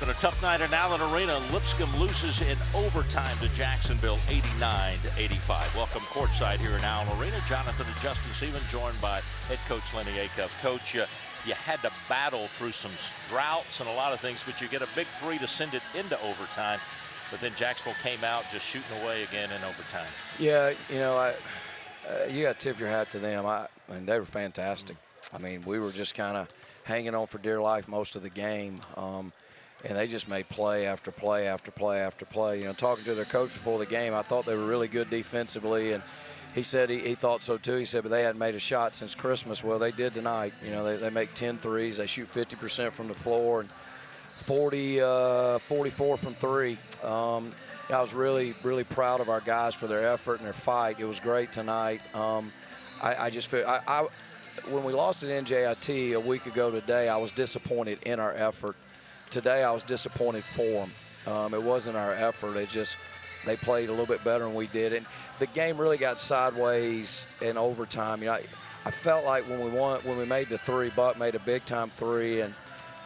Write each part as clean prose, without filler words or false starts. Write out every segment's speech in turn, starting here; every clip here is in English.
Acuff, and a tough night in Allen Arena. Lipscomb loses in overtime to Jacksonville, 89-85. Welcome courtside here in Allen Arena. Jonathan and Justin Seaman, joined by head coach Lennie Acuff. Coach, you had to battle through some droughts and a lot of things, but you get a big three to send it into overtime. But then Jacksonville came out just shooting away again in overtime. Yeah, you know, you got to tip your hat to them. I mean, they were fantastic. I mean, we were just kind of hanging on for dear life most of the game, and they just made play after play after play after play. You know, talking to their coach before the game, I thought they were really good defensively, and he said he thought so too. He said, but they hadn't made a shot since Christmas. Well, they did tonight. You know, they make 10 threes. They shoot 50% from the floor and 44 from three. I was really, really proud of our guys for their effort and their fight. It was great tonight. I just feel when we lost at NJIT a week ago today, I was disappointed in our effort. Today, I was disappointed for them. It wasn't our effort. It just they played a little bit better than we did. And the game really got sideways in overtime. You know, I felt like when we made the three, Buck made a big-time three, and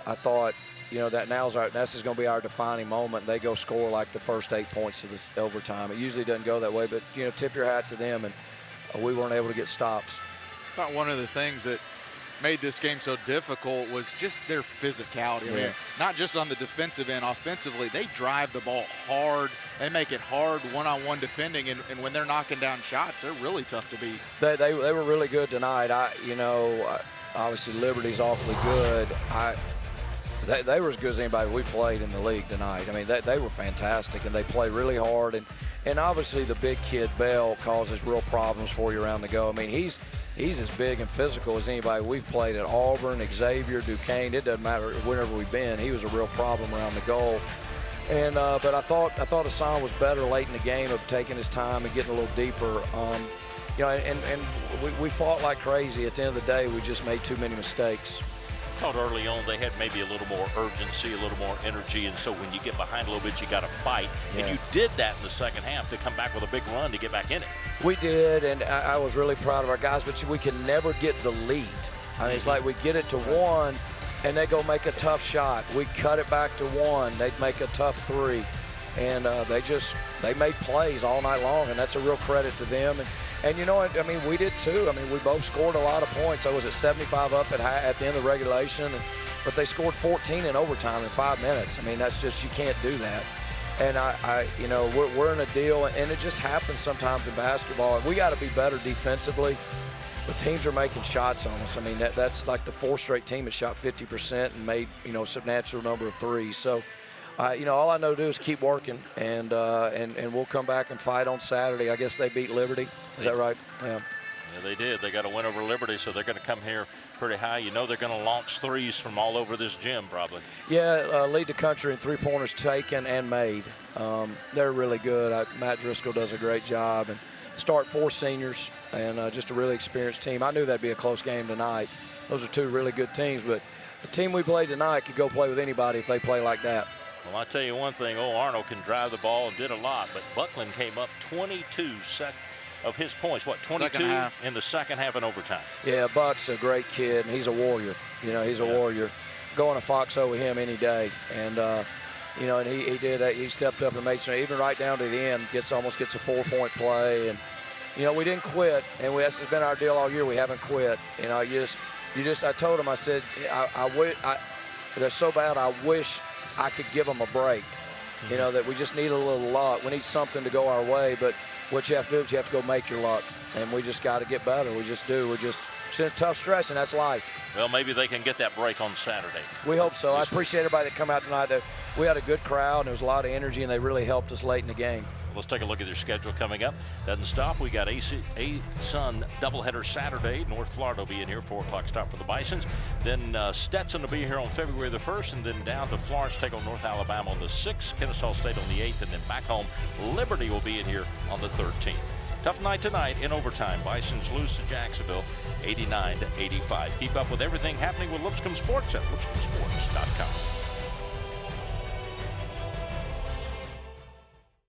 I thought, you know, this is going to be our defining moment. They go score like the first 8 points of this overtime. It usually doesn't go that way, but, you know, tip your hat to them, and we weren't able to get stops. I thought one of the things that made this game so difficult was just their physicality. I mean, not just on the defensive end, offensively, they drive the ball hard. They make it hard one-on-one defending, and when they're knocking down shots, they're really tough to beat. They were really good tonight. Obviously Liberty's awfully good. They were as good as anybody we played in the league tonight. I mean, they were fantastic, and they play really hard. And obviously the big kid, Bell, causes real problems for you around the go. I mean, he's as big and physical as anybody we've played at Auburn, Xavier, Duquesne. It doesn't matter wherever we've been. He was a real problem around the goal. And but I thought Hassan was better late in the game of taking his time and getting a little deeper. You know, and we fought like crazy. At the end of the day, we just made too many mistakes. I thought early on they had maybe a little more urgency, a little more energy, and so when you get behind a little bit, you got to fight. Yeah. And you did that in the second half to come back with a big run to get back in it. We did, and I was really proud of our guys, but we can never get the lead. I mean, it's like we get it to one, and they go make a tough shot. We cut it back to one. They'd make a tough three. And they made plays all night long, and that's a real credit to them. And you know what? I mean, we did too. I mean, we both scored a lot of points. I was at 75 up at the end of regulation, but they scored 14 in overtime in 5 minutes. I mean, that's just, you can't do that. And you know, we're in a deal, and it just happens sometimes in basketball. And we got to be better defensively. But teams are making shots on us. I mean, that's like the 4th straight team that shot 50% and made, you know, a substantial number of threes. So. You know, all I know to do is keep working, and we'll come back and fight on Saturday. I guess they beat Liberty. Is that right? Yeah. Yeah, they did. They got a win over Liberty, so they're going to come here pretty high. You know, they're going to launch threes from all over this gym, probably. Yeah, lead the country in three-pointers taken and made. They're really good. Matt Driscoll does a great job, and start 4 seniors and just a really experienced team. I knew that'd be a close game tonight. Those are 2 really good teams, but the team we played tonight could go play with anybody if they play like that. Well, I'll tell you one thing, Arnold can drive the ball and did a lot, but Buckland came up 22 of his points. What, 22 in the second half in overtime? Yeah, Buck's a great kid, and he's a warrior. You know, he's a warrior. Going to Foxhole with him any day. And, you know, and he did that. He stepped up and made some, even right down to the end, almost gets a 4-point play. And, you know, we didn't quit, and that's been our deal all year. We haven't quit. You know, I told him, I said, they're so bad, I wish I could give them a break. You know, that we just need a little luck. We need something to go our way, but what you have to do is you have to go make your luck, and we just got to get better. We just do. It's a tough stretch, and that's life. Well, maybe they can get that break on Saturday. We hope so. I appreciate everybody that come out tonight. We had a good crowd, and there was a lot of energy, and they really helped us late in the game. Let's take a look at their schedule coming up. Doesn't stop. We got A-Sun doubleheader Saturday. North Florida will be in here, 4 o'clock start for the Bisons. Then Stetson will be here on February the 1st, and then down to Florence, take on North Alabama on the 6th, Kennesaw State on the 8th, and then back home, Liberty will be in here on the 13th. Tough night tonight in overtime. Bisons lose to Jacksonville, 89-85. Keep up with everything happening with Lipscomb Sports at lipscombsports.com.